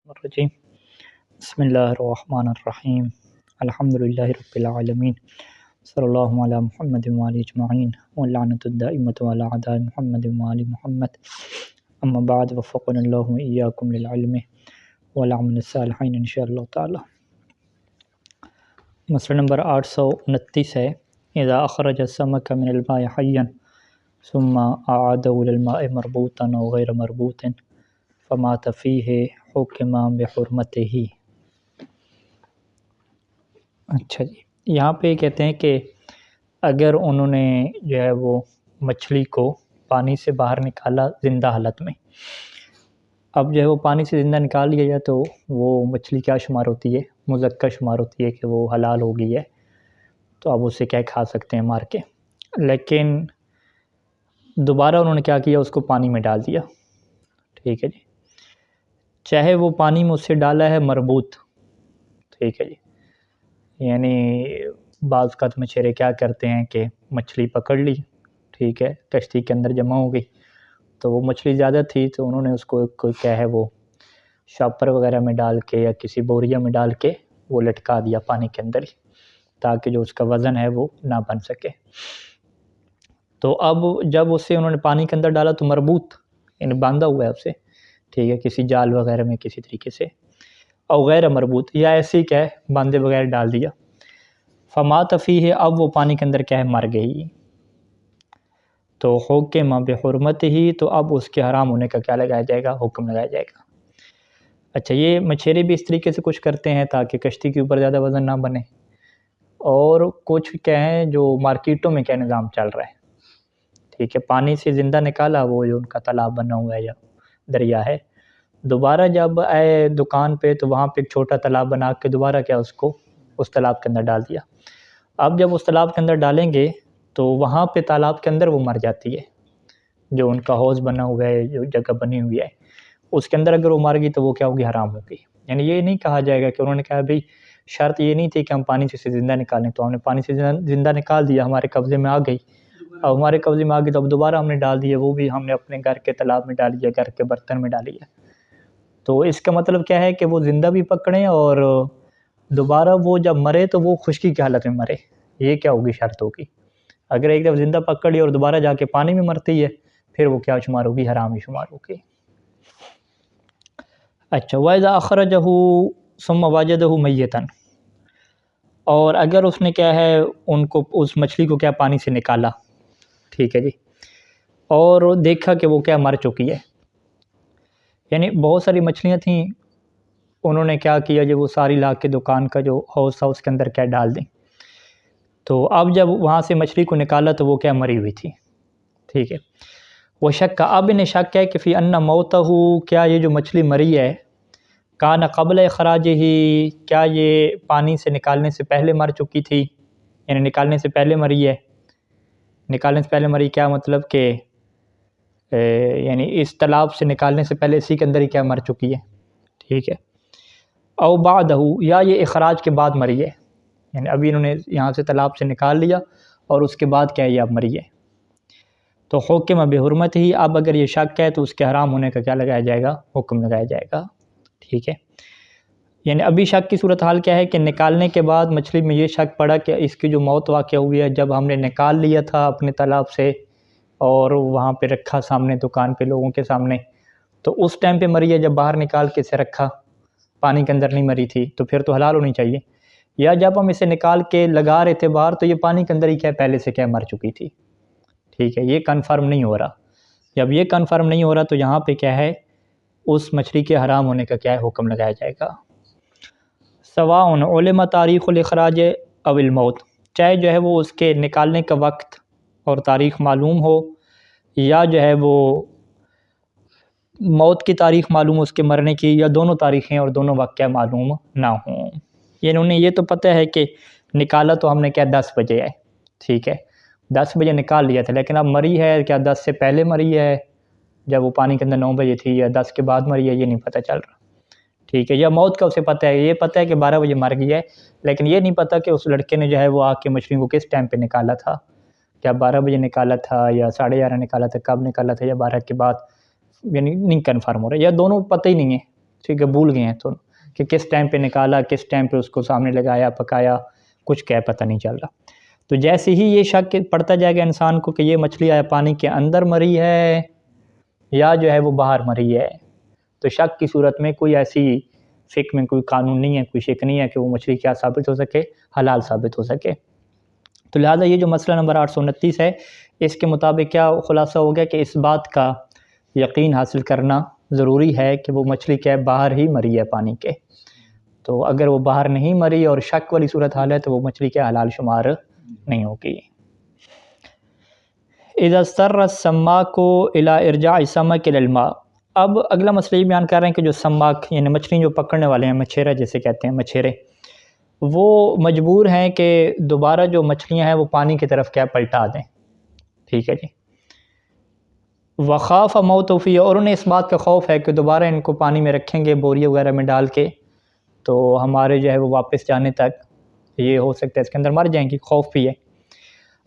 الرجیم بسم اللہ الرحمن الرحیم الحمدللہ رب العالمین صلی اللہ علی محمد وآلہ اجمعین واللعنۃ الدائمۃ علی اعداء محمد وآل محمد اما بعد وفقنا اللہ وإیاکم للعلم والعمل الصالحین انشاءاللہ تعالی۔ مسئلہ نمبر 829 ہے اذا اخرج السمک من الماء حیا ثم اعاده الى الماء مربوطا او غیر مربوط فمات فیہ حکم بحرمتہ۔ اچھا جی، یہاں پہ کہتے ہیں کہ اگر انہوں نے جو ہے وہ مچھلی کو پانی سے باہر نکالا زندہ حالت میں، اب جو ہے وہ پانی سے زندہ نکال لیا جائے تو وہ مچھلی کیا شمار ہوتی ہے؟ مذکر شمار ہوتی ہے کہ وہ حلال ہو گئی ہے، تو اب اسے کیا کھا سکتے ہیں مار کے۔ لیکن دوبارہ انہوں نے کیا کیا، اس کو پانی میں ڈال دیا، ٹھیک ہے جی، چاہے وہ پانی میں اس سے ڈالا ہے مربوط، ٹھیک ہے جی، یعنی بعض اوقات مچھیرے کیا کرتے ہیں کہ مچھلی پکڑ لی، ٹھیک ہے، کشتی کے اندر جمع ہو گئی، تو وہ مچھلی زیادہ تھی تو انہوں نے اس کو کوئی کیا ہے وہ شاپر وغیرہ میں ڈال کے یا کسی بوریا میں ڈال کے وہ لٹکا دیا پانی کے اندر ہی، تاکہ جو اس کا وزن ہے وہ نہ بن سکے۔ تو اب جب اسے انہوں نے پانی کے اندر ڈالا تو مربوط یعنی باندھا ہوا ہے اسے، ٹھیک ہے، کسی جال وغیرہ میں کسی طریقے سے، اور غیر مربوط یا ایسے ہی کیا ہے باندھے بغیر ڈال دیا، فمات فیہ، اب وہ پانی کے اندر کیا ہے مر گئی، تو حکم بحرمتہ، تو اب اس کے حرام ہونے کا کیا لگایا جائے گا؟ حکم لگایا جائے گا۔ اچھا، یہ مچھیرے بھی اس طریقے سے کچھ کرتے ہیں تاکہ کشتی کے اوپر زیادہ وزن نہ بنے، اور کچھ کیا ہیں جو مارکیٹوں میں کیا نظام چل رہا ہے، ٹھیک ہے، پانی سے زندہ نکالا، وہ جو ان کا تالاب بنا ہوا ہے یا دریا ہے، دوبارہ جب آئے دکان پہ تو وہاں پہ ایک چھوٹا تالاب بنا کے دوبارہ کیا اس کو اس تالاب کے اندر ڈال دیا۔ اب جب اس تالاب کے اندر ڈالیں گے تو وہاں پہ تالاب کے اندر وہ مر جاتی ہے، جو ان کا حوض بنا ہوا ہے، جو جگہ بنی ہوئی ہے، اس کے اندر اگر وہ مر گئی تو وہ کیا ہوگی؟ حرام ہوگی۔ یعنی یہ نہیں کہا جائے گا کہ انہوں نے کہا بھئی شرط یہ نہیں تھی کہ ہم پانی سے زندہ نکالیں، تو ہم نے پانی سے زندہ نکال دیا، ہمارے قبضے میں آ گئی، اب ہمارے قبضے میں آ گئی تو اب دوبارہ ہم نے ڈال دی ہے، وہ بھی ہم نے اپنے گھر کے تالاب میں ڈالی ہے، گھر کے برتن میں ڈالی ہے، تو اس کا مطلب کیا ہے کہ وہ زندہ بھی پکڑیں اور دوبارہ وہ جب مرے تو وہ خشکی کی حالت میں مرے، یہ کیا ہوگی؟ شرط ہوگی۔ اگر ایک دفعہ زندہ پکڑی اور دوبارہ جا کے پانی میں مرتی ہے پھر وہ کیا شمار ہوگی؟ حرام ہی شمار ہوگی۔ اچھا، وَإِذَا أَخْرَجَهُ ثُمَّ وَجَدَهُ مَيِّتًا، اور اگر اس نے کیا ہے ان کو اس مچھلی کو کیا پانی سے نکالا، ٹھیک ہے جی، اور دیکھا کہ وہ کیا مر چکی ہے، یعنی بہت ساری مچھلیاں تھیں، انہوں نے کیا کیا جب وہ ساری لا کے دکان کا جو حوض تھا اس کے اندر کیا ڈال دیں، تو اب جب وہاں سے مچھلی کو نکالا تو وہ کیا مری ہوئی تھی، ٹھیک ہے، وہ شک کا، اب انہیں شک ہے کہ فی ان موتہ، کیا یہ جو مچھلی مری ہے، کان قبل اخراجہ، کیا یہ پانی سے نکالنے سے پہلے مر چکی تھی، یعنی نکالنے سے پہلے مری ہے۔ نکالنے سے پہلے مری کیا مطلب کہ یعنی اس تالاب سے نکالنے سے پہلے اسی کے اندر ہی کیا مر چکی ہے، ٹھیک ہے، او بعدہ، یا یہ اخراج کے بعد مری ہے، یعنی ابھی انہوں نے یہاں سے تالاب سے نکال لیا اور اس کے بعد کیا یہ اب مری ہے، تو حکم بحرمت ہی، اب اگر یہ شک ہے تو اس کے حرام ہونے کا کیا لگایا جائے گا؟ حکم لگایا جائے گا، ٹھیک ہے، یعنی ابھی شک کی صورتحال کیا ہے کہ نکالنے کے بعد مچھلی میں یہ شک پڑا کہ اس کی جو موت واقع ہوئی ہے جب ہم نے نکال لیا تھا اپنے تالاب سے اور وہاں پہ رکھا سامنے دکان پہ لوگوں کے سامنے، تو اس ٹائم پہ مری ہے، جب باہر نکال کے اسے رکھا پانی کے اندر نہیں مری تھی تو پھر تو حلال ہونی چاہیے، یا جب ہم اسے نکال کے لگا رہے تھے باہر تو یہ پانی کے اندر ہی کیا پہلے سے کیا مر چکی تھی، ٹھیک ہے، یہ کنفرم نہیں ہو رہا، جب یہ کنفرم نہیں ہو رہا تو یہاں پہ کیا ہے اس مچھلی کے حرام ہونے کا کیا ہے حکم لگایا جائے گا۔ سواء علم تاریخ الاخراج او الموت، چاہے جو ہے وہ اس کے نکالنے کا وقت اور تاریخ معلوم ہو یا جو ہے وہ موت کی تاریخ معلوم اس کے مرنے کی، یا دونوں تاریخیں اور دونوں واقعہ معلوم نہ ہوں، یعنی انہیں یہ تو پتہ ہے کہ نکالا تو ہم نے کیا 10 بجے ہے، ٹھیک ہے، 10 بجے نکال لیا تھا، لیکن اب مری ہے کیا 10 سے پہلے مری ہے جب وہ پانی کے اندر 9 بجے تھی، یا 10 کے بعد مری ہے، یہ نہیں پتہ چل رہا، ٹھیک ہے، یا موت کا اسے پتہ ہے، یہ پتہ ہے کہ 12 بجے مر گئی ہے، لیکن یہ نہیں پتہ کہ اس لڑکے نے جو ہے وہ آ کے مچھلی کو کس ٹائم پہ نکالا تھا، کیا 12 بجے نکالا تھا یا 11:30 نکالا تھا، کب نکالا تھا، یا 12 کے بعد، یعنی نہیں کنفرم ہو رہا، یا دونوں پتہ ہی نہیں ہے، ٹھیک ہے، بھول گئے ہیں تو کہ کس ٹائم پہ نکالا، کس ٹائم پہ اس کو سامنے لگایا، پکایا، کچھ کیا پتہ نہیں چل رہا۔ تو جیسے ہی یہ شک پڑتا جائے گا انسان کو کہ یہ مچھلی آیا پانی کے اندر مری ہے یا جو ہے وہ باہر مری ہے، تو شک کی صورت میں کوئی ایسی فقہ میں کوئی قانون نہیں ہے، کوئی شک نہیں ہے کہ وہ مچھلی کیا ثابت ہو سکے، حلال ثابت ہو سکے۔ تو لہٰذا یہ جو مسئلہ نمبر 829 ہے، اس کے مطابق کیا خلاصہ ہو گیا کہ اس بات کا یقین حاصل کرنا ضروری ہے کہ وہ مچھلی کیا ہے، باہر ہی مری ہے پانی کے۔ تو اگر وہ باہر نہیں مری اور شک والی صورت حال ہے تو وہ مچھلی کیا حلال شمار نہیں ہوگی۔ اذا اضطر السماک الی ارجاع السمک الی الماء، اب اگلا مسئلہ یہ بیان کر رہے ہیں کہ جو سماک یعنی مچھلی جو پکڑنے والے ہیں، مچھیرہ جسے کہتے ہیں، مچھیرے، وہ مجبور ہیں کہ دوبارہ جو مچھلیاں ہیں وہ پانی کی طرف کیا پلٹا دیں، ٹھیک ہے جی۔ وخاف موت فی، اور انہیں اس بات کا خوف ہے کہ دوبارہ ان کو پانی میں رکھیں گے بوری وغیرہ میں ڈال کے تو ہمارے جو ہے وہ واپس جانے تک یہ ہو سکتا ہے اس کے اندر مر جائیں گی، خوف بھی ہے۔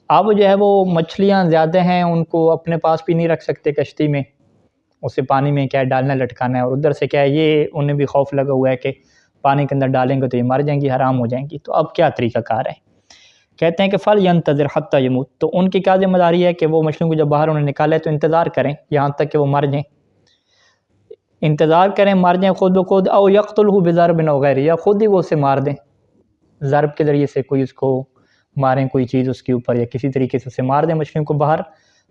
اب جو ہے وہ مچھلیاں زیادہ ہیں، ان کو اپنے پاس بھی نہیں رکھ سکتے کشتی میں، اسے پانی میں کیا ڈالنا لٹکانا ہے، اور ادھر سے کیا ہے یہ انہیں بھی خوف لگا ہوا ہے کہ پانی کے اندر ڈالیں گے تو یہ مر جائیں گی، حرام ہو جائیں گی۔ تو اب کیا طریقہ کار ہے؟ کہتے ہیں کہ فَلْيَنْتَظِرْ حَتَّى يَمُوتْ، تو ان کی کیا ذمہ داری ہے کہ وہ مچھلیوں کو جب باہر انہیں نکالا ہے تو انتظار کریں یہاں تک کہ وہ مر جائیں، انتظار کریں مر جائیں خود بخود، او يَقْتُلْهُ بِضَرْبٍ أَوْ غَيْرِهِ، یا خود ہی وہ اسے مار دیں، ضرب کے ذریعے سے کوئی اس کو ماریں، کوئی چیز اس کے اوپر، یا کسی طریقے سے اسے مار دیں مچھلیوں کو باہر،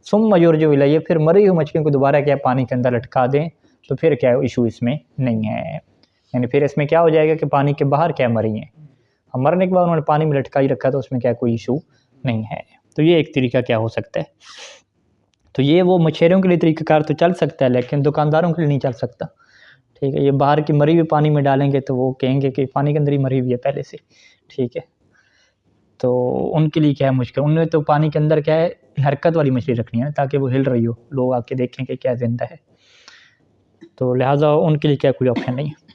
ثُمَّ يُرْجِعُ إِلَيْهِ، پھر مری ہوئی مچھلیوں کو دوبارہ کیا پانی کے اندر لٹکا دیں، تو پھر کیا ایشو اس میں نہیں ہے، یعنی پھر اس میں کیا ہو جائے گا کہ پانی کے باہر کیا مری ہیں، مرنے کے بعد انہوں نے پانی میں لٹکائی رکھا تو اس میں کیا کوئی ایشو نہیں ہے۔ تو یہ ایک طریقہ کیا ہو سکتا ہے، تو یہ وہ مچھیروں کے لیے طریقہ کار تو چل سکتا ہے لیکن دکانداروں کے لیے نہیں چل سکتا، ٹھیک ہے۔ یہ باہر کی مری ہوئی پانی میں ڈالیں گے تو وہ کہیں گے کہ پانی کے اندر ہی مری ہوئی ہے پہلے سے، ٹھیک ہے، تو ان کے لیے کیا ہے مشکل، انہوں نے تو پانی کے اندر کیا ہے حرکت والی مچھلی رکھنی ہے تاکہ وہ ہل رہی ہو، لوگ آ کے دیکھیں کہ کیا زندہ ہے، تو لہٰذا ان کے لیے کیا کوئی آپشن نہیں ہے۔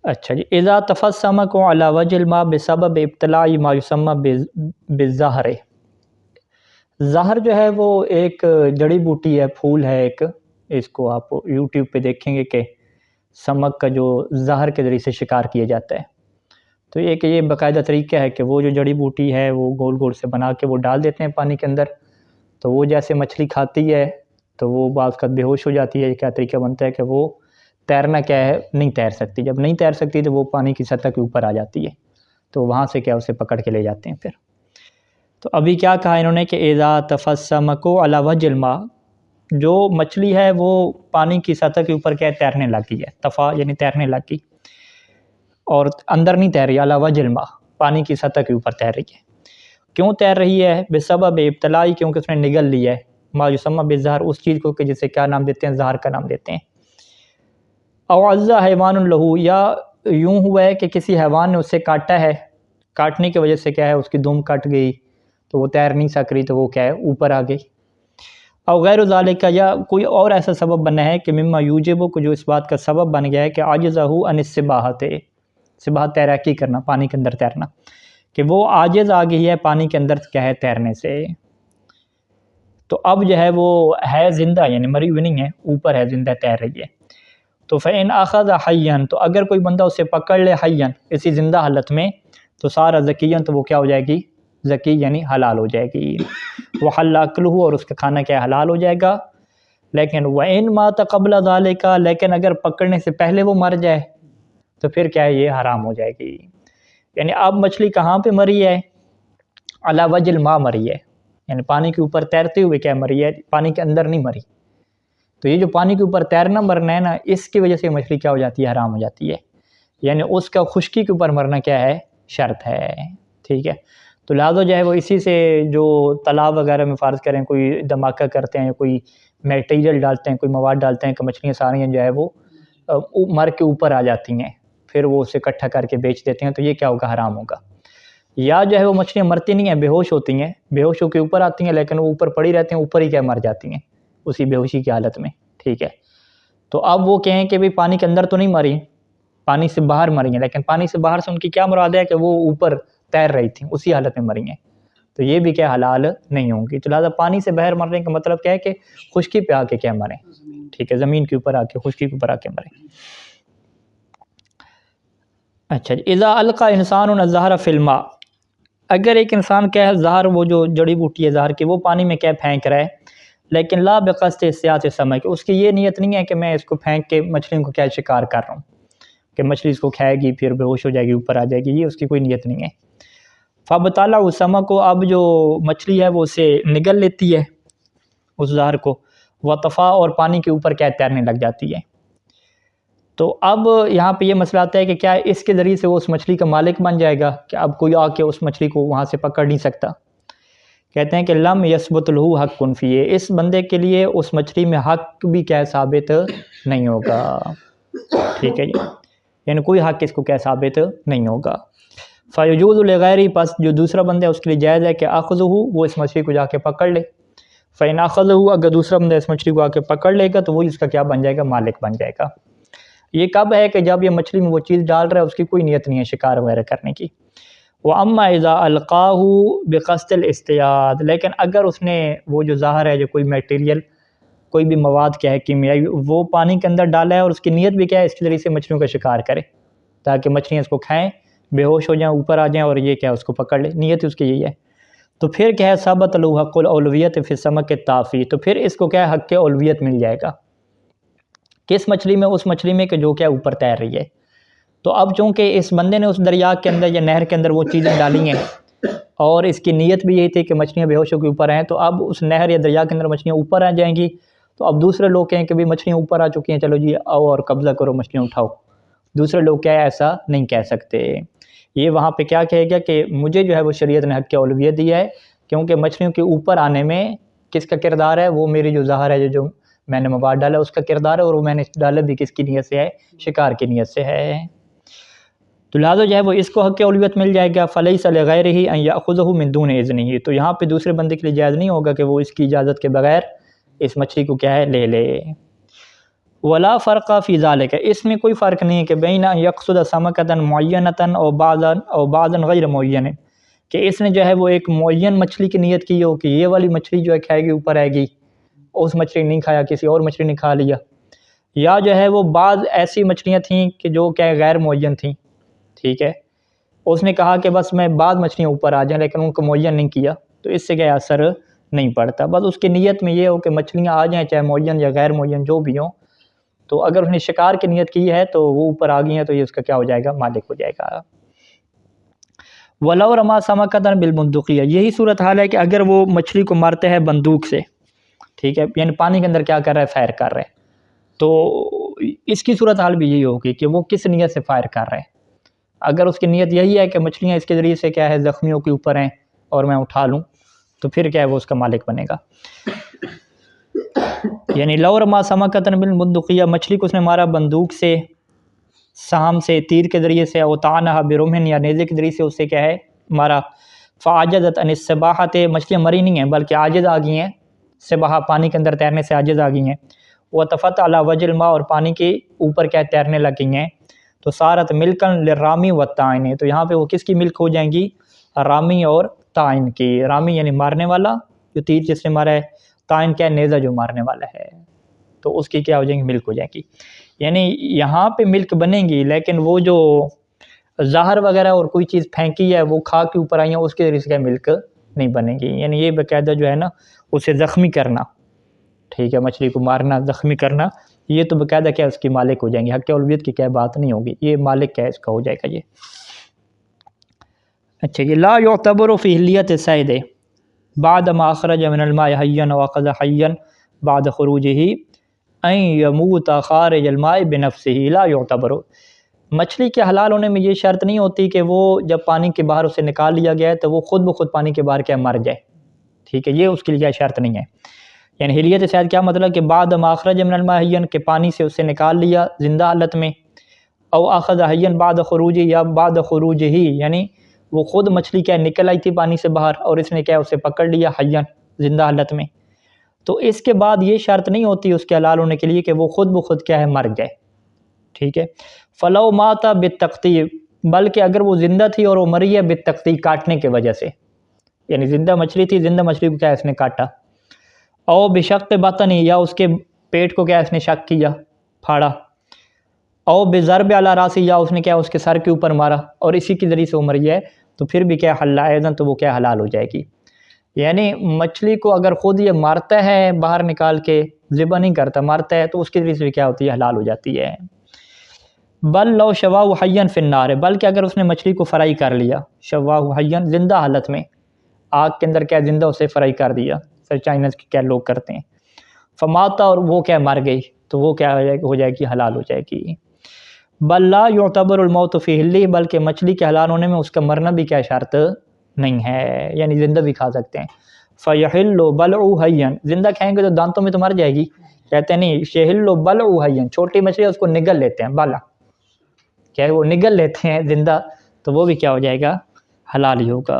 اچھا جی، اذا طفى السمك على وجه الماء بسبب ابتلاع ما يسمى بالزہر، زہر جو ہے وہ ایک جڑی بوٹی ہے، پھول ہے ایک، اس کو آپ یوٹیوب پہ دیکھیں گے کہ سمک کا جو زہر کے ذریعے سے شکار کیا جاتا ہے، تو یہ باقاعدہ طریقہ ہے کہ وہ جو جڑی بوٹی ہے وہ گول گول سے بنا کے وہ ڈال دیتے ہیں پانی کے اندر، تو وہ جیسے مچھلی کھاتی ہے تو وہ بعض کا بے ہوش ہو جاتی ہے، کیا طریقہ بنتا ہے کہ وہ تیرنا کیا ہے نہیں تیر سکتی، جب نہیں تیر سکتی تو وہ پانی کی سطح کے اوپر آ جاتی ہے، تو وہاں سے کیا اسے پکڑ کے لے جاتے ہیں پھر۔ تو ابھی کیا کہا انہوں نے کہ اذا طفى السمك على وجه الماء، جو مچھلی ہے وہ پانی کی سطح کے اوپر کیا ہے تیرنے لگ گئی ہے، طفا یعنی تیرنے لگ گئی، اور اندر نہیں تیر رہی، علی وجه الماء پانی کی سطح کے اوپر تیر رہی ہے۔ کیوں تیر رہی ہے؟ بسبب ابتلائی، کیونکہ اس نے نگل لیا ہے ما یسمى بالزہر، اس چیز کو کہ جسے کیا نام دیتے ہیں، زہر کا نام دیتے ہیں۔ او عض حیوان لہو، یا یوں ہوا ہے کہ کسی حیوان نے اسے کاٹا ہے، کاٹنے کی وجہ سے کیا ہے اس کی دم کٹ گئی تو وہ تیر نہیں سک رہی، تو وہ کیا ہے اوپر آ گئی۔ او غیر ذالک، یا کوئی اور ایسا سبب بنا ہے کہ مما یوجب کو جو اس بات کا سبب بن گیا ہے کہ عاجزہ عن السباحۃ، سباحت تیراکی کرنا، پانی کے اندر تیرنا، کہ وہ عاجز آ گئی ہے پانی کے اندر کیا ہے تیرنے سے، تو اب جو ہے وہ ہے زندہ، یعنی مری ہوئی نہیں ہے، اوپر ہے زندہ تیر رہی ہے۔ تو فَإِنْ أَخَذَ حَيًّا، تو اگر کوئی بندہ اسے پکڑ لے حیًّا اسی زندہ حالت میں، تو سارا ذکیًا، تو وہ کیا ہو جائے گی، ذکی یعنی حلال ہو جائے گی، وَحَلَّ أَكْلُهُ، اور اس کا کھانا کیا حلال ہو جائے گا۔ لیکن وَإِنْ مَاتَ قَبْلَ ذَلِكَ، لیکن اگر پکڑنے سے پہلے وہ مر جائے تو پھر کیا ہے یہ حرام ہو جائے گی۔ یعنی اب مچھلی کہاں پہ مری ہے، علی وجه الماء مری ہے، یعنی پانی کے اوپر تیرتے ہوئے کیا مری ہے، پانی کے اندر نہیں مری، تو یہ جو پانی کے اوپر تیرنا مرنا ہے نا، اس کی وجہ سے مچھلی کیا ہو جاتی ہے، حرام ہو جاتی ہے، یعنی اس کا خشکی کے اوپر مرنا کیا ہے، شرط ہے، ٹھیک ہے۔ تو لہٰذا جو ہے وہ اسی سے جو تالاب وغیرہ میں فرض کریں کوئی دھماکہ کرتے ہیں، کوئی میٹیریل ڈالتے ہیں، کوئی مواد ڈالتے ہیں کہ مچھلیاں ساری جو ہے وہ مر کے اوپر آ جاتی ہیں، پھر وہ اسے اکٹھا کر کے بیچ دیتے ہیں، تو یہ کیا ہوگا، حرام ہوگا۔ یا جو ہے وہ مچھلیاں مرتی نہیں ہیں، بے ہوش ہوتی ہیں، بے ہوش ہو کے اوپر آتی ہیں لیکن وہ اوپر پڑی رہتی ہیں، اوپر ہی کیا مر جاتی ہیں اسی بے ہوشی کی حالت میں، ٹھیک ہے۔ تو اب وہ کہیں کہ بھی پانی کے اندر تو نہیں مری، پانی سے باہر مری ہیں، لیکن پانی سے باہر سے ان کی کیا مراد ہے کہ وہ اوپر تیر رہی تھیں، اسی حالت میں مری ہیں، تو یہ بھی کیا حلال نہیں ہوں گی. تو لہٰذا پانی سے بغیر مرنے کا مطلب کیا ہے کہ خشکی پہ آ کے کیا مریں, ٹھیک ہے, زمین کے اوپر آ کے, خشکی کے اوپر آ کے مریں. اچھا جی, اذا القى انسان الزہر فی الماء, اگر ایک انسان کیا ہے زہر, وہ جو جڑی بوٹی ہے زہر کی, وہ پانی میں کیا پھینک رہا ہے, لیکن لا بقصد اصطیاد السمک, اس کی یہ نیت نہیں ہے کہ میں اس کو پھینک کے مچھلیوں کو کیا شکار کر رہا ہوں کہ مچھلی اس کو کھائے گی پھر بے ہوش ہو جائے گی اوپر آ جائے گی, یہ اس کی کوئی نیت نہیں ہے. فابطالع السمک کو, اب جو مچھلی ہے وہ اسے نگل لیتی ہے اس زہر کو, وطفا, اور پانی کے اوپر کیا تیرنے لگ جاتی ہے. تو اب یہاں پہ یہ مسئلہ آتا ہے کہ کیا اس کے ذریعے سے وہ اس مچھلی کا مالک بن جائے گا, کہ اب کوئی آ کے اس مچھلی کو وہاں سے پکڑ نہیں سکتا. کہتے ہیں کہ لم یثبت له حق فیہ, اس بندے کے لیے اس مچھلی میں حق بھی کیا ثابت نہیں ہوگا, ٹھیک ہے جی, یعنی کوئی حق اس کو کیا ثابت نہیں ہوگا. فیجوز لغیرہ, پس جو دوسرا بندہ ہے اس کے لیے جائز ہے کہ اخذہ, وہ اس مچھلی کو جا کے پکڑ لے. فإن اخذہ, اگر دوسرا بندہ اس مچھلی کو آ کے پکڑ لے گا تو وہی اس کا کیا بن جائے گا, مالک بن جائے گا. یہ کب ہے کہ جب یہ مچھلی میں وہ چیز ڈال رہا ہے, اس کی کوئی نیت نہیں ہے شکار وغیرہ کرنے کی. وَأَمَّا إِذَا أَلْقَاهُ بِقَصْدِ الْاصْطِيَادِ, لیکن اگر اس نے وہ جو زہر ہے, جو کوئی میٹیریل, کوئی بھی مواد کیا ہے کیمیائی, وہ پانی کے اندر ڈالا ہے اور اس کی نیت بھی کیا ہے اس کے ذریعے سے مچھلیوں کا شکار کرے تاکہ مچھلیاں اس کو کھائیں, بے ہوش ہو جائیں, اوپر آ جائیں اور یہ کیا اس کو پکڑ لے, نیت اس کی یہی ہے. تو پھر کیا ہے ثبت له حق الاولویت فی السمک الطافی, تو پھر اس کو کیا ہے حق اولویت مل جائے گا کس مچھلی میں, اس مچھلی میں کہ جو کیا اوپر تیر رہی ہے. تو اب چونکہ اس بندے نے اس دریا کے اندر یا نہر کے اندر وہ چیزیں ڈالی ہیں اور اس کی نیت بھی یہی تھی کہ مچھلیاں بے ہوش ہو کے اوپر آئیں, تو اب اس نہر یا دریا کے اندر مچھلیاں اوپر آ جائیں گی. تو اب دوسرے لوگ کہیں کہ بھی مچھلیاں اوپر آ چکی ہیں, چلو جی آؤ اور قبضہ کرو, مچھلیاں اٹھاؤ. دوسرے لوگ کیا ہے ایسا نہیں کہہ سکتے. یہ وہاں پہ کیا کہے گا کہ مجھے جو ہے وہ شریعت نے حق اولویت دیا ہے, کیونکہ مچھلیوں کے اوپر آنے میں کس کا کردار ہے, وہ میری جو زہر ہے جو میں نے مواد ڈالا اس کا کردار ہے, اور وہ میں نے ڈالا بھی کس کی نیت سے ہے, شکار کی نیت سے ہے. تو لہٰذا جو ہے وہ اس کو حق اولویت مل جائے گا. فلیس لغیرہ ان یاخذہ من دون اذنہ, تو یہاں پہ دوسرے بندے کے لیے جائز نہیں ہوگا کہ وہ اس کی اجازت کے بغیر اس مچھلی کو کیا ہے لے لے. ولا فرق فی ذلک, اس میں کوئی فرق نہیں ہے کہ بین ان یقصد سمکۃ معینۃ او بعضا غیر معین, کہ اس نے جو ہے وہ ایک معین مچھلی کی نیت کی ہو کہ یہ والی مچھلی جو ہے کھائے گی اوپر آئے گی, اس مچھلی نہیں کھایا, کسی اور مچھلی نے کھا لیا. یا جو ہے وہ بعض ایسی مچھلیاں تھیں کہ جو کیا غیر معین تھیں, ٹھیک ہے, اس نے کہا کہ بس میں بعض مچھلیاں اوپر آ جائیں لیکن ان کو معین نہیں کیا, تو اس سے کیا اثر نہیں پڑتا. بس اس کی نیت میں یہ ہو کہ مچھلیاں آ جائیں چاہے معین یا غیر معین جو بھی ہوں, تو اگر اس نے شکار کی نیت کی ہے تو وہ اوپر آ گئی ہیں تو یہ اس کا کیا ہو جائے گا, مالک ہو جائے گا. وَلَوْ رَمَا سَمَكَةً بِالْبُنْدُقِيَّةِ, یہی صورتحال ہے کہ اگر وہ مچھلی کو مارتے ہیں بندوق سے, ٹھیک ہے, یعنی پانی کے اندر کیا کر رہا ہے, فائر کر رہے ہیں, تو اس کی صورتحال بھی یہی ہوگی کہ وہ کس نیت سے فائر کر رہے ہیں. اگر اس کی نیت یہی ہے کہ مچھلیاں اس کے ذریعے سے کیا ہے زخمیوں کے اوپر ہیں اور میں اٹھا لوں, تو پھر کیا ہے وہ اس کا مالک بنے گا. یعنی لو رما سمکۃ بالبندقیہ, مچھلی کو اس نے مارا بندوق سے, سہام سے, تیر کے ذریعے سے, اوطعنھا برمح, یا نیزے کے ذریعے سے اسے کیا ہے مارا. فعجزت عن السباحۃ, مچھلیاں مری نہیں ہیں بلکہ عاجز آ گئی ہیں, سباحہ پانی کے اندر تیرنے سے عاجز آ گئی ہیں. وطفت علی وجه الماء, اور پانی کے اوپر کیا تیرنے لگ گئی ہیں. تو صارت ملکن للرامی والطاعن, تو یہاں پہ وہ کس کی ملک ہو جائیں گی, رامی اور طاعن کی. رامی یعنی مارنے والا, جو تیر جس نے مارا ہے, طاعن کیا ہے نیزہ جو مارنے والا ہے, تو اس کی کیا ہو جائیں گی, ملک ہو جائیں گی. یعنی یہاں پہ ملک بنے گی, لیکن وہ جو زہر وغیرہ اور کوئی چیز پھینکی ہے وہ کھا کے اوپر آئی ہیں, اس کے ذریعے سے کیا ملک نہیں بنے گی. یعنی یہ باقاعدہ جو ہے نا اسے زخمی کرنا, ٹھیک ہے, مچھلی کو مارنا, زخمی کرنا, یہ تو باقاعدہ کیا اس کی مالک ہو جائیں گے. حق اولویت کی کیا بات نہیں ہوگی, یہ مالک کیا اس کا ہو جائے گا یہ. اچھا, یہ لا یعتبر فی حلیت الصید بعد ما اخرج من الماء حیا واخذ حیا بعد خروجه ان یموت خارج الماء بنفسه. لا یعتبر, مچھلی کے حلال ہونے میں یہ شرط نہیں ہوتی کہ وہ جب پانی کے باہر اسے نکال لیا گیا ہے تو وہ خود بخود پانی کے باہر کیا مر جائے, ٹھیک ہے, یہ اس کے لیے شرط نہیں ہے. یعنی حلیت صید کیا مطلب کہ بعد ما اخرج من الماء حیا, کہ پانی سے اسے نکال لیا زندہ حالت میں, او اخذ حیا بعد خروجه, یا بعد خروجه, یعنی وہ خود مچھلی کیا نکل آئی تھی پانی سے باہر اور اس نے کیا اسے پکڑ لیا حیا زندہ حالت میں, تو اس کے بعد یہ شرط نہیں ہوتی اس کے حلال ہونے کے لیے کہ وہ خود بخود کیا ہے مر جائے, ٹھیک ہے. فلو ماتا بالتقطیع, بلکہ اگر وہ زندہ تھی اور وہ مری ہے بالتقطیع, کاٹنے کی وجہ سے, یعنی زندہ مچھلی تھی، زندہ مچھلی کو کیا اس نے کاٹا، او بشق بطنی یا اس کے پیٹ کو کیا اس نے شق کیا، پھاڑا، او بضرب علی راسی یا اس نے کیا اس کے سر کے اوپر مارا اور اسی کے ذریعے سے وہ مری ہے، تو پھر بھی کیا حل ایزن تو وہ کیا حلال ہو جائے گی۔ یعنی مچھلی کو اگر خود یہ مارتا ہے باہر نکال کے، ذبح نہیں کرتا، مارتا ہے، تو اس کے ذریعے سے کیا ہوتی ہے، حلال ہو جاتی ہے۔ بل لو شواہ حیاً فی النار، بلکہ اگر اس نے مچھلی کو فرائی کر لیا، شواہ حیاً زندہ حالت میں، آگ کے اندر کیا زندہ اسے فرائی کر دیا، سر چائنیز کے کیا لوگ کرتے ہیں، فماتا اور وہ کیا مر گئی، تو وہ کیا ہو جائے گی، حلال ہو جائے گی۔ بل لا یعتبر الموت فی حلہ، بلکہ مچھلی کے حلال ہونے میں اس کا مرنا بھی کیا شرط نہیں ہے، یعنی زندہ بھی کھا سکتے ہیں۔ فیحل بلعہ حیاً، زندہ کھائیں گے تو دانتوں میں تو مر جائے گی، کہتے ہیں نہیں، یحل بلعہ حیاً، چھوٹی مچھلی اس کو نگل لیتے ہیں، بلع کیا ہے وہ نگل لیتے ہیں زندہ، تو وہ بھی کیا ہو جائے گا، حلال ہی ہوگا۔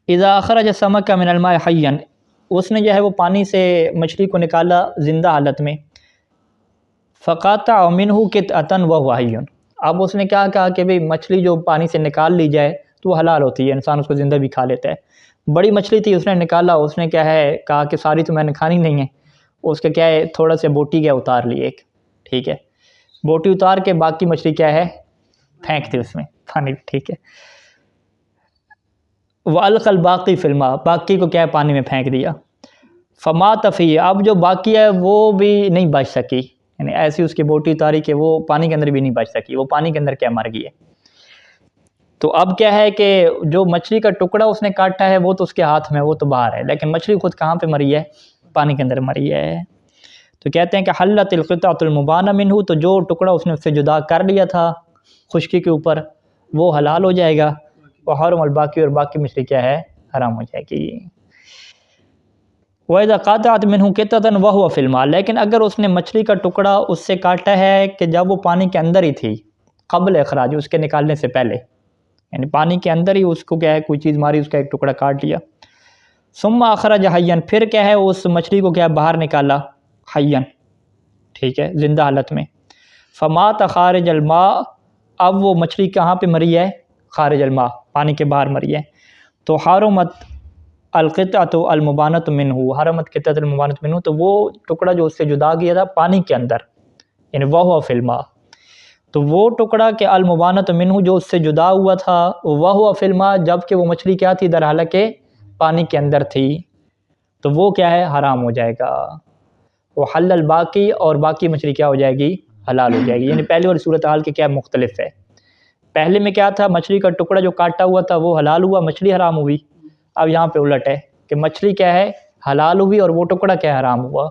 اذا اخرج السمک من الماء حیاً، اس نے جو ہے وہ پانی سے مچھلی کو نکالا زندہ حالت میں، فقاطع منہ قطعۃ وهو حی، اب اس نے کیا کہا کہ بھئی مچھلی جو پانی سے نکال لی جائے تو وہ حلال ہوتی ہے، انسان اس کو زندہ بھی کھا لیتا ہے۔ بڑی مچھلی تھی، اس نے نکالا، اس نے کیا ہے کہا کہ ساری تو میں نے کھانی نہیں ہے، اس کا کیا ہے تھوڑا سا بوٹی کیا اتار لی ایک، ٹھیک ہے، بوٹی اتار کے باقی مچھلی کیا ہے پھینک دی اس میں پانی، ٹھیک ہے، وَأَلْقَى الْبَاقِي فِي الْمَاءِ، باقی کو کیا ہے پانی میں پھینک دیا، فَمَاتَ فِيهِ، اب جو باقی ہے وہ بھی نہیں بچ سکی، یعنی ایسی اس کی بوٹی اتاری کہ وہ پانی کے اندر بھی نہیں بچ سکی، وہ پانی کے اندر کیا مر گئی ہے۔ تو اب کیا ہے کہ جو مچھلی کا ٹکڑا اس نے کاٹا ہے وہ تو اس کے ہاتھ میں، وہ تو باہر ہے، لیکن مچھلی خود کہاں پہ مری ہے، پانی کے اندر مری ہے۔ تو کہتے ہیں کہ حلت القطعۃ المبانہ منہ، تو جو ٹکڑا اس نے اس سے جدا کر لیا تھا خشکی کے اوپر وہ حلال ہو جائے گا، وحرم الباقی، اور باقی مچھلی کیا ہے حرام ہو جائے گی۔ وَإِذَا قَطَعَتْ مِنْهُ قِطَّةً وَهُوَ فِي الْمَاءِ، لیکن اگر اس نے مچھلی کا ٹکڑا اس سے کاٹا ہے کہ جب وہ پانی کے اندر ہی تھی، قبل اخراج، اس کے نکالنے سے پہلے، یعنی پانی کے اندر ہی اس کو کیا ہے کوئی چیز ماری، اس کا ایک ٹکڑا کاٹ لیا، ثم اخرج حیاً، پھر کیا ہے اس مچھلی کو کیا باہر نکالا حیاً، ٹھیک ہے، زندہ حالت میں، فمات خارج الماء، اب وہ مچھلی کہاں پہ مری ہے، خارج الماء، پانی کے باہر مری ہے، تو حرمت القطعۃ المبانۃ منہ، حرمت قطعۃ المبانۃ منہ، تو وہ ٹکڑا جو اس سے جدا کیا تھا پانی کے اندر، یعنی وہو فی الماء، تو وہ ٹکڑا کہ المبانۃ منہ جو اس سے جدا ہوا تھا، وہو فی الماء، جبکہ وہ مچھلی کیا تھی، در حالہ پانی کے اندر تھی، تو وہ کیا ہے حرام ہو جائے گا۔ وہ حل الباقی، اور باقی مچھلی کیا ہو جائے گی، حلال ہو جائے گی، یعنی پہلے والی صورتحال کے کیا مختلف ہے، پہلے میں کیا تھا مچھلی کا ٹکڑا جو کاٹا ہوا تھا وہ حلال ہوا، مچھلی حرام ہوئی، اب یہاں پہ الٹ ہے کہ مچھلی کیا ہے حلال ہوئی اور وہ ٹکڑا کیا حرام ہوا۔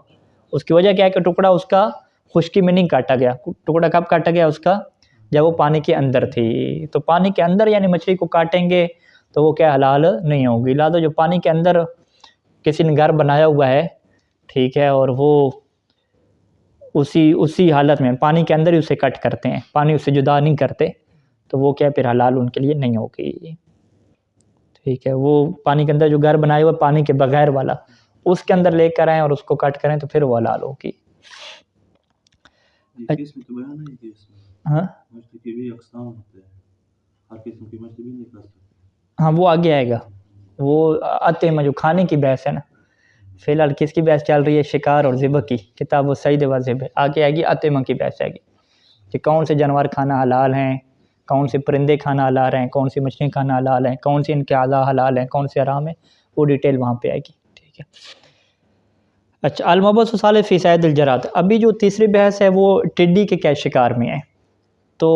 اس کی وجہ کیا ہے کہ ٹکڑا اس کا خشکی میں نہیں کاٹا گیا، ٹکڑا کب کاٹا گیا اس کا، جب وہ پانی کے اندر تھی، تو پانی کے اندر یعنی مچھلی کو کاٹیں گے تو وہ کیا حلال نہیں ہوگی، لہٰذا جو پانی کے اندر کسی نے گھر بنایا ہوا ہے، ٹھیک ہے، اور وہ اسی حالت میں پانی کے اندر ہی اسے کٹ کرتے ہیں، پانی اس سے جدا نہیں کرتے، تو وہ کیا پھر حلال ان کے لیے نہیں ہوگی، ٹھیک ہے، وہ پانی کے اندر جو گھر بنایا ہوا پانی کے بغیر والا، اس کے اندر لے کر آئیں اور اس کو کٹ کریں تو پھر وہ حلال ہوگی۔ ہاں ہاں وہ آگے آئے گا، وہ اتیمہ جو کھانے کی بحث ہے نا، فی الحال کس کی بحث چل رہی ہے، شکار اور ذبح کی، کتاب الصید و ذبح، آگے آئے گی اتیمہ کی بحث آئے گی کہ کون سے جانور کھانا حلال ہیں، کون سے پرندے کھانا حلال ہیں، کون سی مچھلیاں کھانا حلال ہیں، کون سے ان کے اعضاء حلال ہیں، کون سے حرام ہیں، وہ ڈیٹیل وہاں پہ آئے گی، ٹھیک ہے۔ اچھا، المبحث الثالث فی صید الجراد، ابھی جو تیسری بحث ہے وہ ٹڈی کے کیا شکار میں ہے، تو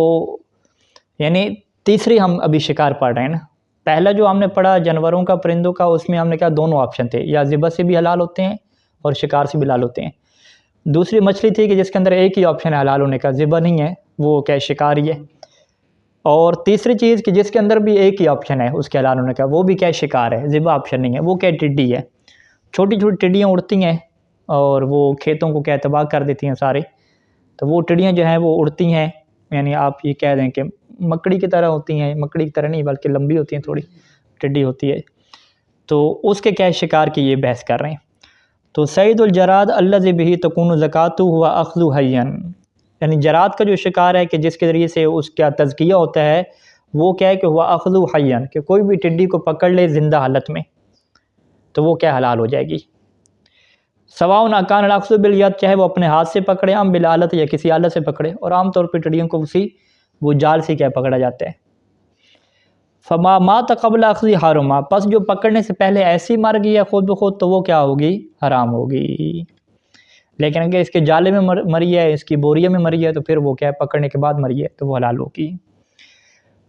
یعنی تیسری ہم ابھی شکار پڑھ رہے ہیں نا، پہلا جو ہم نے پڑھا جانوروں کا پرندوں کا، اس میں ہم نے کہا دونوں آپشن تھے، یا ذبح سے بھی حلال ہوتے ہیں اور شکار سے بھی حلال ہوتے ہیں، دوسری مچھلی تھی کہ جس کے اندر ایک ہی آپشن ہے حلال ہونے کا، ذبح نہیں ہے، وہ کیا شکار ہی ہے، اور تیسری چیز کہ جس کے اندر بھی ایک ہی آپشن ہے اس کے حلال ہونے کا، وہ بھی کیا شکار ہے، ذبح آپشن نہیں ہے، وہ کیا ٹڈی ہے، چھوٹی چھوٹی ٹڈیاں اڑتی ہیں اور وہ کھیتوں کو کیا تباہ کر دیتی ہیں سارے، تو وہ ٹڈیاں جو ہیں وہ اڑتی ہیں، یعنی آپ یہ کہہ دیں کہ مکڑی کی طرح ہوتی ہیں، مکڑی کی طرح نہیں بلکہ لمبی ہوتی ہیں، تھوڑی ٹڈی ہوتی ہے، تو اس کے کیا شکار کی یہ بحث کر رہے ہیں۔ تو صید الجراد الذی بہ تکون زکاتہ ہوا اخذ حیاً، یعنی جراد کا جو شکار ہے کہ جس کے ذریعے سے اس کا تزکیہ ہوتا ہے، وہ کیا ہے کہ ہوا اخذ حیان، کہ کوئی بھی ٹڈی کو پکڑ لے زندہ حالت میں تو وہ کیا حلال ہو جائے گی. سواء اکان الاخذ بالید، چاہے وہ اپنے ہاتھ سے پکڑے، ہم بالآلت یا کسی آلت سے پکڑے، اور عام طور پہ ٹڈیوں کو وہ جال سے کیا پکڑا جاتا ہے. فما مات قبل اخذ حرما، پس جو پکڑنے سے پہلے ایسی مر گئی ہے خود بخود تو وہ کیا ہوگی؟ حرام ہوگی. لیکن اگر اس کے جالے میں مری ہے، اس کی بوریے میں مری ہے، تو پھر وہ کیا ہے پکڑنے کے بعد مری ہے تو وہ حلال ہوگی.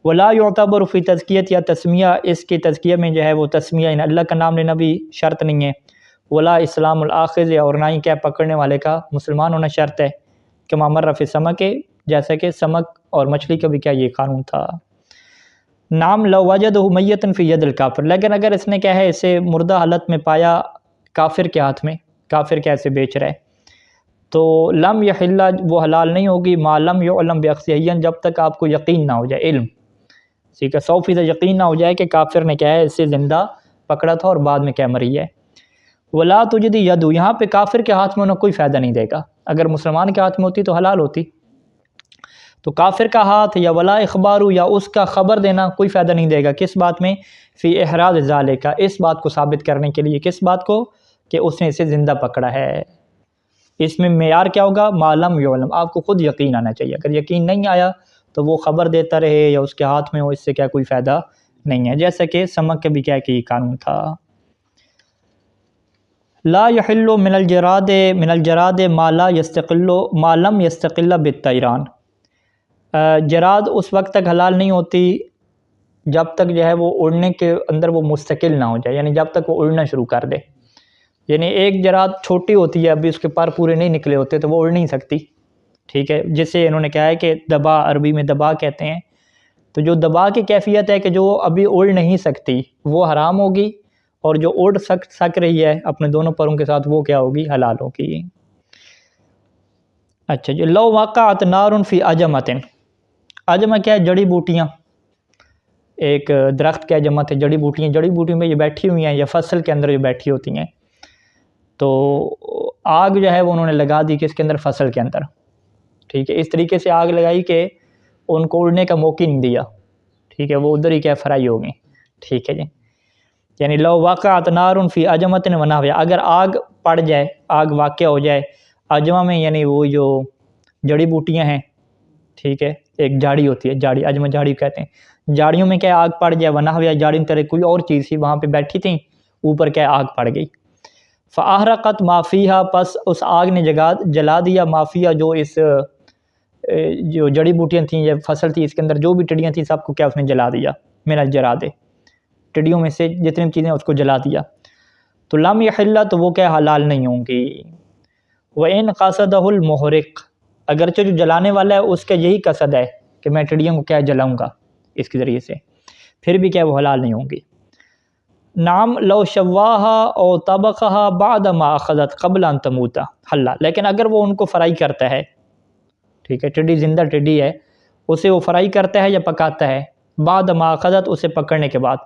ولا يعتبر فی تزکیت، یا تسمیہ، اس کے تزکیہ میں جو ہے وہ تسمیہ یعنی اللہ کا نام لینا بھی شرط نہیں ہے. ولا اسلام الاخذ، اور نہ ہی کیا پکڑنے والے کا مسلمان ہونا شرط ہے. کہ مر فی سمک، جیسا کہ سمک اور مچھلی کا بھی کیا یہ قانون تھا. نام لو وجدہ میتا فی ید الکافر، لیکن اگر اس نے کیا ہے اسے مردہ حالت میں پایا کافر کے ہاتھ میں، کافر کیسے بیچ رہا ہے، تو لم یحل، وہ حلال نہیں ہوگی. ما لم یعلم باخذ حی، جب تک آپ کو یقین نہ ہو جائے، علم، ٹھیک ہے، 100% یقین نہ ہو جائے کہ کافر نے کیا ہے اسے زندہ پکڑا تھا اور بعد میں کیا مری ہے. ولا تجدی یدو، یہاں پہ کافر کے ہاتھ میں انہیں کوئی فائدہ نہیں دے گا. اگر مسلمان کے ہاتھ میں ہوتی تو حلال ہوتی، تو کافر کا ہاتھ یا ولا اخبارو، یا اس کا خبر دینا کوئی فائدہ نہیں دے گا. کس بات میں؟ فی احراز ذالک، اس بات کو ثابت کرنے کے لیے. کس بات کو؟ کہ اس نے اسے زندہ پکڑا ہے. اس میں معیار کیا ہوگا؟ ما لم یعلم، آپ کو خود یقین آنا چاہیے. اگر یقین نہیں آیا تو وہ خبر دیتا رہے یا اس کے ہاتھ میں ہو، اس سے کیا کوئی فائدہ نہیں ہے. جیسا کہ سمک کے بھی کیا کہ قانون تھا. لا یحل من الجراد ما لم یستقل بالطیران، جراد اس وقت تک حلال نہیں ہوتی جب تک جو ہے وہ اڑنے کے اندر وہ مستقل نہ ہو جائے، یعنی جب تک وہ اڑنا شروع کر دے. یعنی ایک جراد چھوٹی ہوتی ہے، ابھی اس کے پر پورے نہیں نکلے ہوتے تو وہ اڑ نہیں سکتی، ٹھیک ہے، جسے انہوں نے کہا ہے کہ دبا، عربی میں دبا کہتے ہیں. تو جو دبا کی کیفیت ہے کہ جو ابھی اڑ نہیں سکتی وہ حرام ہوگی، اور جو اڑ سک رہی ہے اپنے دونوں پروں کے ساتھ وہ کیا ہوگی؟ حلال ہوگی. اچھا جو لو وقعت نار فی اجمۃ، اجمہ کیا ہے؟ جڑی بوٹیاں. ایک درخت کیا جمع ہے؟ جڑی بوٹیاں. جڑی بوٹیوں میں یہ بیٹھی ہوئی ہیں یا فصل کے اندر جو بیٹھی ہوتی ہیں، تو آگ جو ہے وہ انہوں نے لگا دی کس کے اندر؟ فصل کے اندر، ٹھیک ہے. اس طریقے سے آگ لگائی کہ ان کو اڑنے کا موقع نہیں دیا، ٹھیک ہے، وہ ادھر ہی کیا فرائی ہو گئیں، ٹھیک ہے جی. یعنی لو وقعت نار فی اجمۃ ونحوہا، اگر آگ پڑ جائے، آگ واقع ہو جائے اجمہ میں، یعنی وہ جو جڑی بوٹیاں ہیں، ٹھیک ہے، ایک جاڑی ہوتی ہے، جاڑی، اجمہ جاڑی کہتے ہیں. جاڑیوں میں کیا آگ پڑ جائے، ونحوہا، جاڑی طرح کوئی اور چیز تھی وہاں پہ بیٹھی تھیں، اوپر کیا آگ پڑ گئی. فاحرقت ما فیہا، پس اس آگ نے جلا دیا ما فیہا، جو اس جو جڑی بوٹیاں تھیں یا فصل تھی اس کے اندر جو بھی ٹڈیاں تھیں سب کو کیا اس نے جلا دیا. من الجراد، ٹڈیوں میں سے جتنی چیزیں اس کو جلا دیا. تو لم یحل، تو وہ کیا حلال نہیں ہوں گی. وَإِنْ قَصَدَهُ الْمُحْرِقُ، اگرچہ جو جلانے والا ہے اس کا یہی قصد ہے کہ میں ٹڈیوں کو کیا جلاؤں گا اس کے ذریعے سے، پھر بھی کیا وہ حلال نہیں ہوں گی. نام لو شواہا او طبخہا بعد ما اخذت قبل ان تموتا حلا، لیکن اگر وہ ان کو فرائی کرتا ہے، ٹھیک ہے، ٹڈی زندہ ٹڈی ہے، اسے وہ فرائی کرتا ہے یا پکاتا ہے؟ بعد ما اخذت، اسے پکڑنے کے بعد.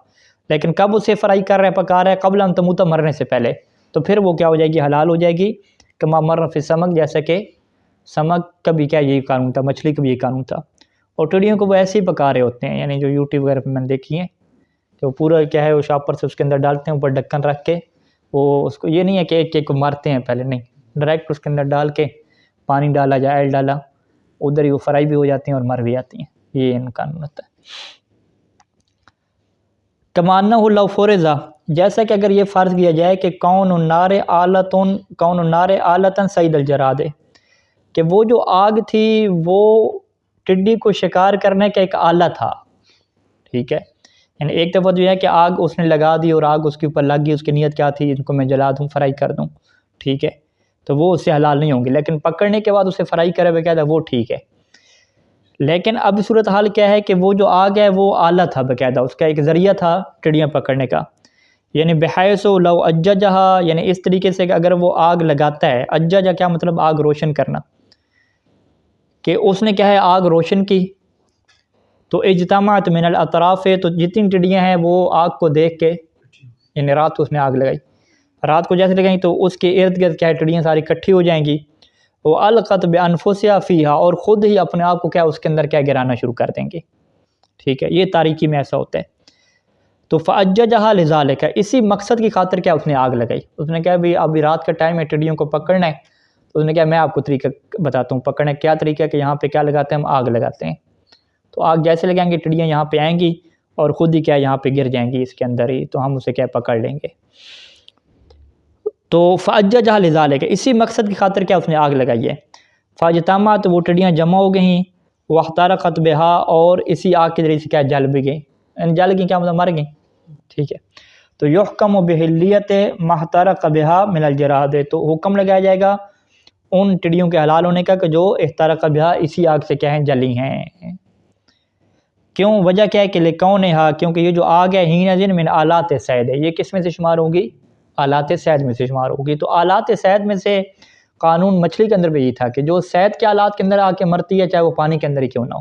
لیکن کب اسے فرائی کر رہا ہے، پکا رہا ہے؟ قبل ان تموتا، مرنے سے پہلے. تو پھر وہ کیا ہو جائے گی؟ حلال ہو جائے گی. کما مر فی سمک، جیسا کہ سمک کا بھی کیا یہی قانون تھا، مچھلی کا بھی یہی قانون تھا. اور ٹڈیوں کو وہ ایسے ہی پکا رہے ہوتے ہیں، یعنی جو یوٹیوب وغیرہ پہ میں نے دیکھی ہیں کہ وہ پورا کیا ہے وہ شاپر سے اس کے اندر ڈالتے ہیں، اوپر ڈھکن رکھ کے، وہ اس کو یہ نہیں ہے کہ ایک ایک کو مارتے ہیں پہلے، نہیں، ڈائریکٹ اس کے اندر ڈال کے پانی ڈالا یا آئل ڈالا، ادھر ہی وہ فرائی بھی ہو جاتی ہیں اور مر بھی جاتی ہیں. یہ ان کا قانون ہوتا ہے. کمانہ لو فرضا، جیسا کہ اگر یہ فرض کیا جائے کہ کون النار آلتن سید الجراد، کہ وہ جو آگ تھی وہ ٹڈی کو شکار کرنے کا ایک آلہ تھا، ٹھیک ہے. یعنی ایک دفعہ جو ہے کہ آگ اس نے لگا دی اور آگ اس کے اوپر لگ گئی، اس کی نیت کیا تھی؟ ان کو میں جلا دوں، فرائی کر دوں، ٹھیک ہے، تو وہ اس سے حلال نہیں ہوں گی. لیکن پکڑنے کے بعد اسے فرائی کرے ہوئے کیا تھا وہ ٹھیک ہے. لیکن اب صورتحال کیا ہے کہ وہ جو آگ ہے وہ آلہ تھا، باقاعدہ اس کا ایک ذریعہ تھا ٹڈیاں پکڑنے کا. یعنی بحیث لو اججہا، یعنی اس طریقے سے کہ اگر وہ آگ لگاتا ہے، اججہ کیا مطلب؟ آگ روشن کرنا، کہ اس نے کیا ہے آگ روشن کی، تو اجتماعت من الاطراف، تو جتنی ٹڈیاں ہیں وہ آگ کو دیکھ کے، یعنی رات کو اس نے آگ لگائی، رات کو جیسے لگائیں تو اس کے ارد گرد کیا ہے ٹڈیاں ساری اکٹھی ہو جائیں گی. وہ القت بانفسها فیہا، اور خود ہی اپنے آپ کو کیا اس کے اندر کیا گرانا شروع کر دیں گے، ٹھیک ہے، یہ تاریکی میں ایسا ہوتا ہے. تو فَأَجَّجَهَا لِذَالِكَ، اسی مقصد کی خاطر کیا اس نے آگ لگائی. اس نے کہا بھی ابھی رات کا ٹائم ہے، ٹڈیوں کو پکڑنا ہے. تو اس نے کہا میں آپ کو طریقہ بتاتا ہوں پکڑنے کیا طریقہ ہے کہ یہاں پہ کیا لگاتے ہیں ہم آگ لگاتے ہیں. تو آگ جیسے لگائیں گے ٹڈیاں یہاں پہ آئیں گی اور خود ہی کیا یہاں پہ گر جائیں گی اس کے اندر ہی، تو ہم اسے کیا پکڑ لیں گے. تو فَأَجَّجَهَا لِذَالِكَ، اسی مقصد کی خاطر کیا اس نے آگ لگائی ہے. فَاجْتَمَعَتْ، تو وہ ٹڈیاں جمع ہو گئیں. وَاحْتَرَقَتْ بِهَا، اور اسی آگ کے ذریعے سے کیا جل بھی گئیں. یعنی جل گئیں کیا مطلب مر گئیں. ٹھیک ہے، تو يُحْكَمُ بِحِلِّيَّةِ مَا احْتَرَقَ بِهَا مِنَ الْجَرَادِ، تو حکم لگایا جائے گا ان ٹڈیوں کے حلال ہونے کا کہ جو احترق بها اسی آگ سے کیا ہیں جلی ہیں. کیوں؟ وجہ کیا ہے کہ لِكَوْنِهَا، کیونکہ یہ جو آگ ہے حِينَئِذٍ مِنْ آلات صید ہے، یہ کس میں سے شمار ہوگی؟ آلات صید میں سے شمار ہوگی. تو آلات صید میں سے قانون مچھلی کے اندر بھی یہ تھا کہ جو صید کے آلات کے اندر آ کے مرتی ہے چاہے وہ پانی کے اندر ہی کیوں نہ ہو،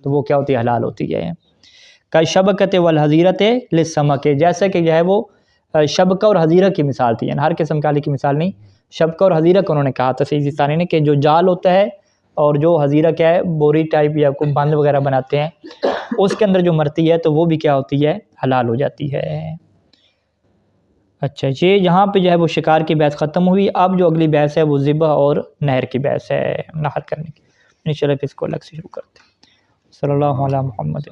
تو وہ کیا ہوتی ہے؟ حلال ہوتی ہے. کَالشَّبَکَۃِ وَالْحَظِیرَةِ لِلسَّمَکِ، جیسے کہ جو ہے وہ شبکہ اور حظیرہ کی مثال تھی. یعنی ہر قسم کے کی مثال نہیں، شبکہ اور حظیرہ کو انہوں نے کہا تھا سیدھی ثانی نے کہ جو جال ہوتا ہے اور جو حظیرہ کیا ہے بوری ٹائپ یا کوئی بند وغیرہ بناتے ہیں اس کے اندر جو مرتی ہے تو وہ بھی کیا ہوتی ہے؟ حلال ہو جاتی ہے. اچھا، یہ یہاں پہ جو ہے وہ شکار کی بحث ختم ہوئی. اب جو اگلی بحث ہے وہ ذبح اور نہر کی بحث ہے، نہر کرنے کی. انشاءاللہ پھر اس کو الگ سے شروع کرتے ہیں. صلی اللہ علیہ محمد.